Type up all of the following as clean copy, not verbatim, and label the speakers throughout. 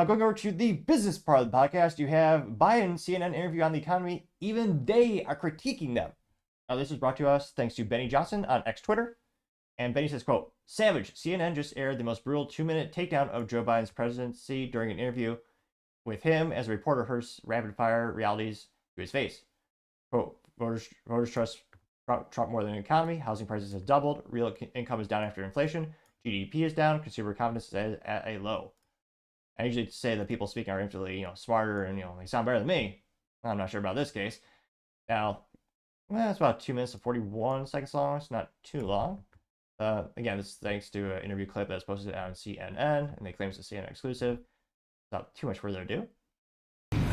Speaker 1: Going over to the business part of the podcast, you have Biden CNN interview on the economy. Even they are critiquing them. Now, this is brought to us thanks to Benny Johnson on X Twitter. And Benny says, quote, "Savage, CNN just aired the most brutal 2-minute takedown of Joe Biden's presidency during an interview with him as a reporter hurls rapid-fire realities to his face. Quote, voters trust Trump more than the economy. Housing prices have doubled. Real income is down after inflation. GDP is down. Consumer confidence is at a low." I usually say that people speaking are infinitely, smarter and, they sound better than me. I'm not sure about this case. Now, it's about 2 minutes and 41 seconds long. It's not too long. Again, this is thanks to an interview clip that's posted on CNN, and they claim it's a CNN exclusive. Without too much further ado.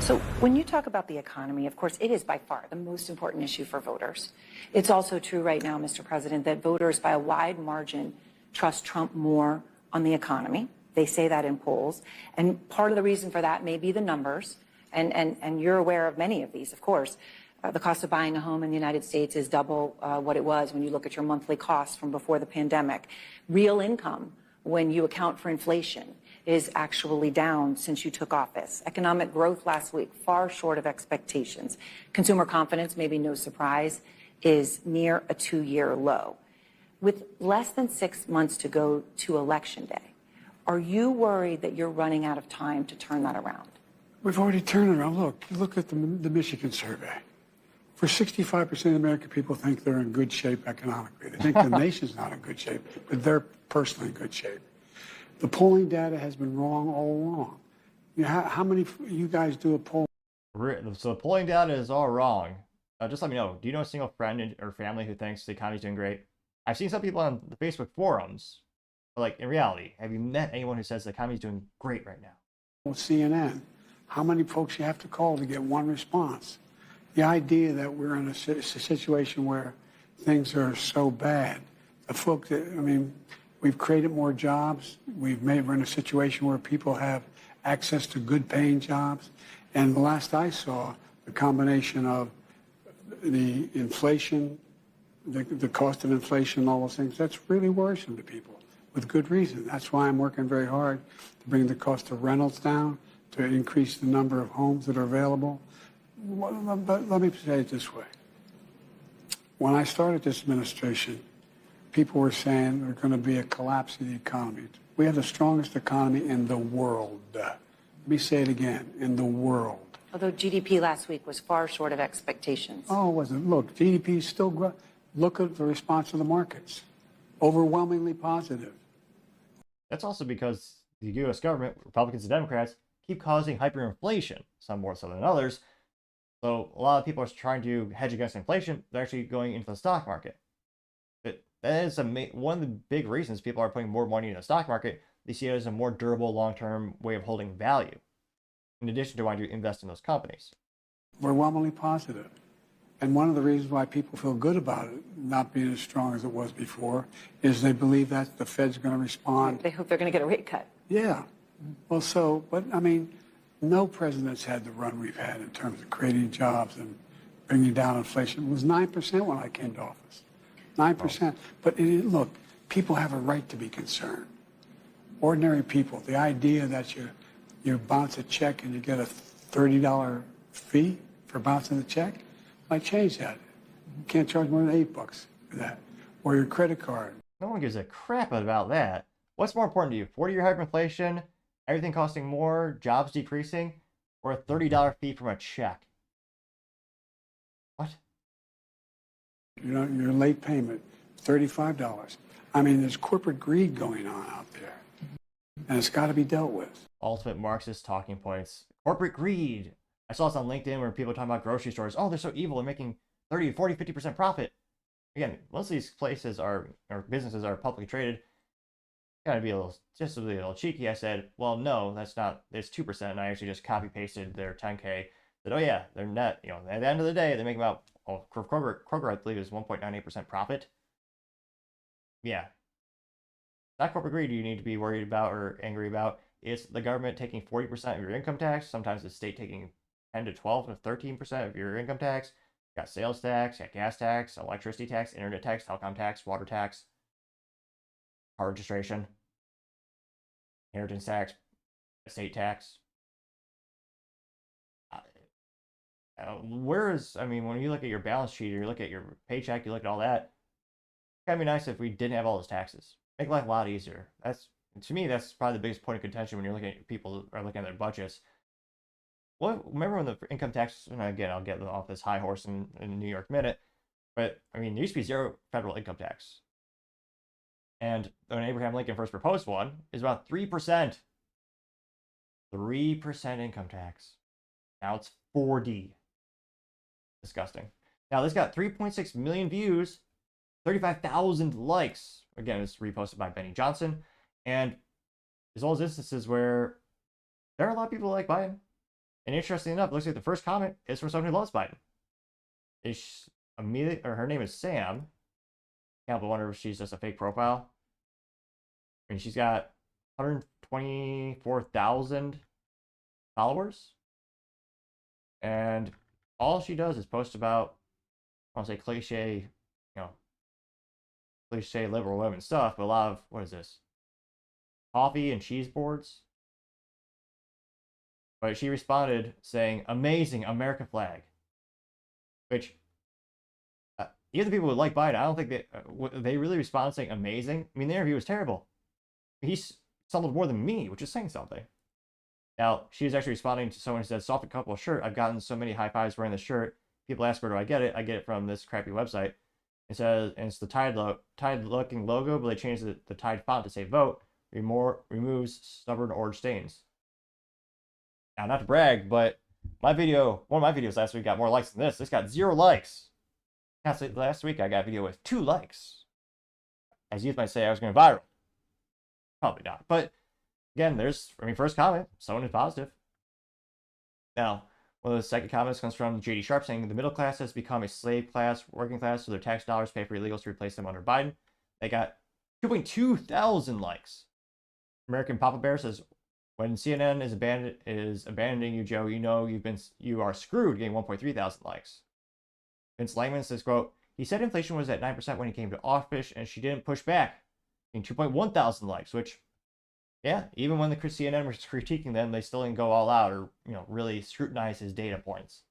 Speaker 2: So when you talk about the economy, of course, it is by far the most important issue for voters. It's also true right now, Mr. President, that voters by a wide margin trust Trump more on the economy. They say that in polls. And part of the reason for that may be the numbers. And you're aware of many of these, of course. The cost of buying a home in the United States is double what it was when you look at your monthly costs from before the pandemic. Real income, when you account for inflation, is actually down since you took office. Economic growth last week, far short of expectations. Consumer confidence, maybe no surprise, is near a 2-year low. With less than 6 months to go to Election Day, are you worried that you're running out of time to turn that around?
Speaker 3: We've already turned it around. Look at the Michigan survey. For 65% of American people think they're in good shape economically. They think the nation's not in good shape, but they're personally in good shape. The polling data has been wrong all along. How many you guys do a poll?
Speaker 1: So the polling data is all wrong. Just let me know. Do you know a single friend or family who thinks the economy's doing great? I've seen some people on the Facebook forums. But like, in reality, have you met anyone who says the economy's doing great right now?
Speaker 3: CNN. How many folks you have to call to get one response? The idea that we're in a situation where things are so bad. The folks that, we've created more jobs. We're in a situation where people have access to good paying jobs. And the last I saw, the combination of the inflation, the cost of inflation, all those things, that's really worrisome to people with good reason. That's why I'm working very hard to bring the cost of rentals down, to increase the number of homes that are available. But let me say it this way. When I started this administration, people were saying there's going to be a collapse of the economy. We have the strongest economy in the world. Let me say it again, in the world.
Speaker 2: Although GDP last week was far short of expectations.
Speaker 3: Oh, it wasn't. Look, GDP is still growing. Look at the response of the markets. Overwhelmingly positive.
Speaker 1: That's also because the U.S. government, Republicans and Democrats, keep causing hyperinflation, some more so than others. So a lot of people are trying to hedge against inflation. They're actually going into the stock market. But that is one of the big reasons people are putting more money in the stock market. They see it as a more durable, long-term way of holding value, in addition to wanting to invest in those companies.
Speaker 3: Overwhelmingly positive. And one of the reasons why people feel good about it not being as strong as it was before is they believe that the Fed's going to respond.
Speaker 2: They hope they're going to get a rate cut.
Speaker 3: Yeah. Well, no president's had the run we've had in terms of creating jobs and bringing down inflation. It was 9% when I came to office. 9%. But look, people have a right to be concerned. Ordinary people, the idea that you bounce a check and you get a $30 fee for bouncing the check, I changed that. You can't charge more than $8 for that. Or your credit card.
Speaker 1: No one gives a crap about that. What's more important to you? 40-year hyperinflation, everything costing more, jobs decreasing, or a $30 fee from a check? What?
Speaker 3: Your late payment, $35. There's corporate greed going on out there. And it's got to be dealt with.
Speaker 1: Ultimate Marxist talking points. Corporate greed. I saw this on LinkedIn where people are talking about grocery stores. Oh, they're so evil. They're making 30, 40, 50% profit. Again, most of these places or businesses are publicly traded. Gotta be just a little cheeky. I said, well, no, that's not, it's 2%. And I actually just copy pasted their 10K. Said, oh yeah, they're net, at the end of the day, they make about, Kroger, I believe, is 1.98% profit. Yeah. Not corporate greed you need to be worried about or angry about. It's the government taking 40% of your income tax. Sometimes the state taking 10 to 12 to 13% of your income tax. You got sales tax, you got gas tax, electricity tax, internet tax, telecom tax, water tax, car registration, inheritance tax, estate tax. Where is, I mean, when you look at your balance sheet or you look at your paycheck, you look at all that, it'd be nice if we didn't have all those taxes. Make life a lot easier. That's, to me, that's probably the biggest point of contention when you're looking at people are looking at their budgets. Well, remember when the income tax, and again, I'll get off this high horse in New York minute, but I mean, there used to be zero federal income tax. And when Abraham Lincoln first proposed one, is about 3%. 3% income tax. Now it's 40. Disgusting. Now this got 3.6 million views, 35,000 likes. Again, it's reposted by Benny Johnson. And there's all those instances where there are a lot of people who like Biden. And interestingly enough, it looks like the first comment is from someone who loves Biden. Her name is Sam. I wonder if she's just a fake profile. I mean, she's got 124,000 followers. And all she does is post about, I don't say cliche, cliche liberal women stuff, but a lot of, what is this? Coffee and cheese boards. But she responded saying, "Amazing American flag." Which, even the people who like Biden, I don't think they really respond saying amazing. I mean, the interview was terrible. He stumbled more than me, which is saying something. Now, she was actually responding to someone who said, "Soft and comfortable shirt. I've gotten so many high fives wearing this shirt. People ask, where do I get it? I get it from this crappy website." It says, and it's the Tide looking logo, but they changed the Tide font to say vote. Removes stubborn orange stains. Now, not to brag, but one of my videos last week got more likes than this. This got 0 likes. Last week I got a video with 2 likes. As youth might say, I was going viral. Probably not. But again, first comment, someone is positive. Now, one of the second comments comes from J.D. Sharp saying, "The middle class has become a slave class, working class, so their tax dollars pay for illegals to replace them under Biden." They got 2.2 thousand likes. American Papa Bear says, "When CNN is abandoning you, Joe, you know you are screwed," getting 1.3 thousand likes. Vince Langman says, quote, "He said inflation was at 9% when he came to office, and she didn't push back," getting 2.1 thousand likes, which, yeah, even when the CNN was critiquing them, they still didn't go all out or, really scrutinize his data points.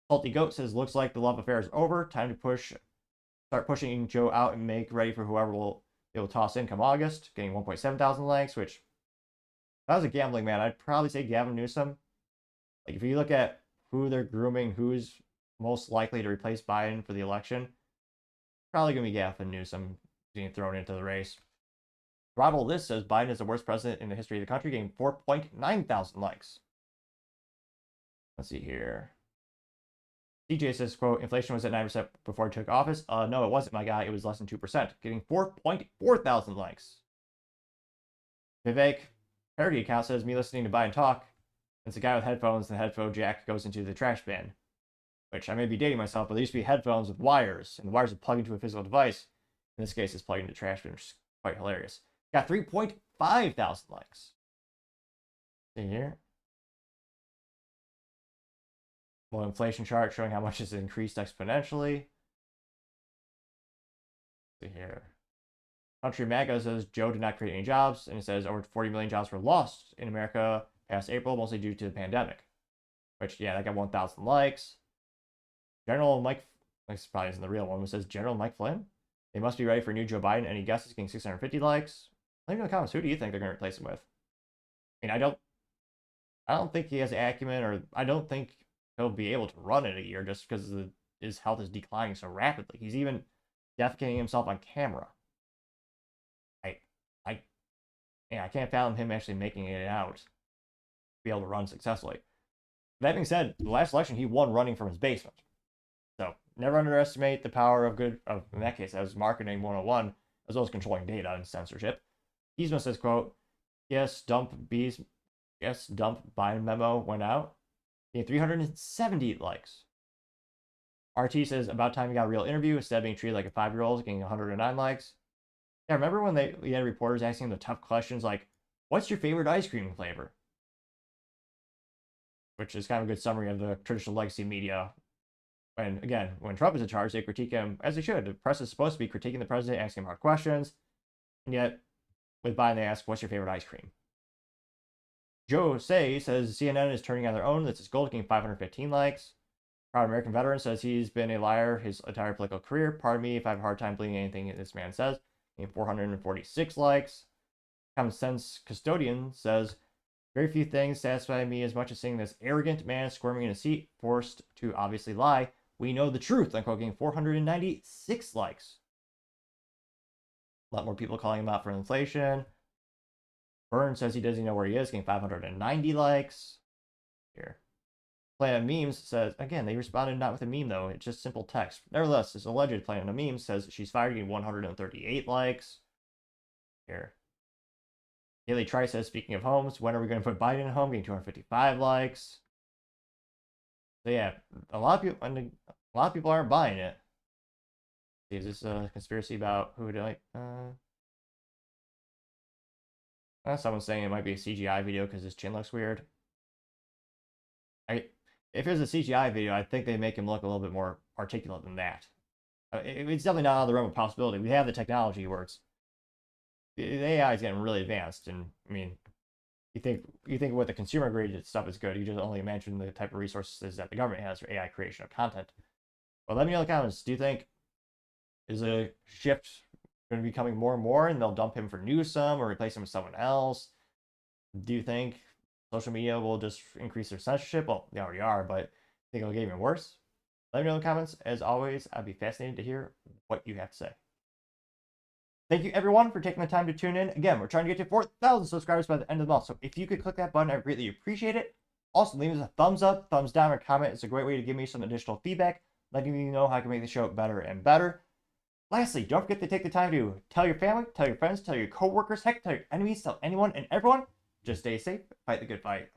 Speaker 1: Salty Goat says, "Looks like the love affair is over. Time to start pushing Joe out and make ready for whoever they will toss in come August," getting 1.7 thousand likes, which, if I was a gambling man, I'd probably say Gavin Newsom. Like, if you look at who they're grooming, who's most likely to replace Biden for the election, probably going to be Gavin Newsom being thrown into the race. Throttle This says, "Biden is the worst president in the history of the country," getting 4.9 thousand likes. Let's see here. DJ says, quote, "Inflation was at 9% before he took office." No, it wasn't, my guy. It was less than 2%, getting 4.4 thousand likes. Vivek Parody account says, "Me listening to Biden talk. It's a guy with headphones, and the headphone jack goes into the trash bin." Which, I may be dating myself, but there used to be headphones with wires, and the wires would plug into a physical device. In this case, it's plugged into the trash bin, which is quite hilarious. Got 3.5 thousand likes. See here. Little inflation chart showing how much it's increased exponentially. See here. Country MAGA says, "Joe did not create any jobs," and it says over 40 million jobs were lost in America past April, mostly due to the pandemic. Which, yeah, that got 1,000 likes. General Mike, this probably isn't the real one, but it says, "General Mike Flynn, they must be ready for new Joe Biden. Any guesses?" Getting 650 likes. Let me know in the comments, who do you think they're going to replace him with? I mean, I don't think he has acumen, or I don't think he'll be able to run in a year just because his health is declining so rapidly. He's even defecating himself on camera. I can't fathom him actually making it out to be able to run successfully. That being said, the last election he won running from his basement. So never underestimate the power in that case, that was marketing 101, as well as controlling data and censorship. Heisma says, quote, Yes, dump Biden memo went out. Getting 370 likes. RT says, "About time you got a real interview instead of being treated like a 5-year-old," getting 109 likes. Yeah, remember when we had reporters asking the tough questions like, "What's your favorite ice cream flavor?" Which is kind of a good summary of the traditional legacy media. When Trump is in charge, they critique him, as they should. The press is supposed to be critiquing the president, asking him hard questions. And yet, with Biden, they ask, "What's your favorite ice cream?" Joe Say says CNN is turning on their own. This is gold, getting 515 likes. Proud American Veteran says he's been a liar his entire political career. Pardon me if I have a hard time believing anything this man says. Getting 446 likes. Common Sense Custodian says, very few things satisfy me as much as seeing this arrogant man squirming in a seat, forced to obviously lie. We know the truth. Unquote, getting 496 likes. A lot more people calling him out for inflation. Burns says he doesn't know where he is, getting 590 likes. Here. Planet Memes says, again, they responded not with a meme though, it's just simple text. Nevertheless, this alleged Planet Memes says she's fired, getting 138 likes. Here. Haley Trice says, speaking of homes, when are we going to put Biden in home? Getting 255 likes. So yeah, a lot of people aren't buying it. Is this a conspiracy about who would like? Someone's saying it might be a CGI video because his chin looks weird. If it was a CGI video, I think they make him look a little bit more articulate than that. It's definitely not out of the realm of possibility. We have the technology where the AI is getting really advanced, and I mean, you think with the consumer grade stuff is good. You just only imagine the type of resources that the government has for AI creation of content. Well, let me know in the comments. Do you think is a shift going to be coming more and more, and they'll dump him for Newsom or replace him with someone else? Do you think social media will just increase their censorship? Well, they already are, but I think it'll get even worse. Let me know in the comments. As always, I'd be fascinated to hear what you have to say. Thank you, everyone, for taking the time to tune in. Again, we're trying to get to 4,000 subscribers by the end of the month, so if you could click that button, I greatly appreciate it. Also, leave us a thumbs up, thumbs down, or comment. It's a great way to give me some additional feedback, letting me know how I can make the show better and better. Lastly, don't forget to take the time to tell your family, tell your friends, tell your coworkers, heck, tell your enemies, tell anyone and everyone. Just stay safe, fight the good fight.